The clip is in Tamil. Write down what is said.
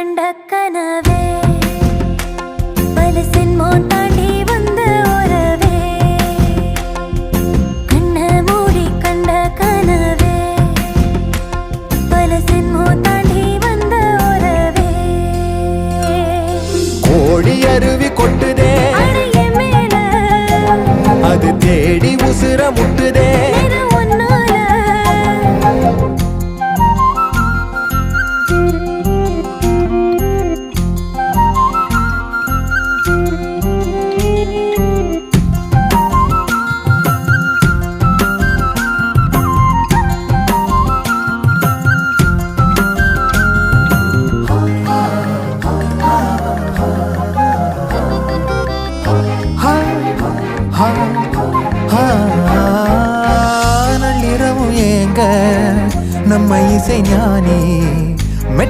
கண்ட கனவே பல சென்மோ தாண்டி வந்த உறவே கண்ண மூடி கண்ட கனவே பல சென்மோ தாண்டி வந்த உறவே கோழி அருவி கொட்டுதே மேல அது தேடி உசுர முட்டுதே நள்ளிரவும் ஏங்க நம்ம இசை ஞானி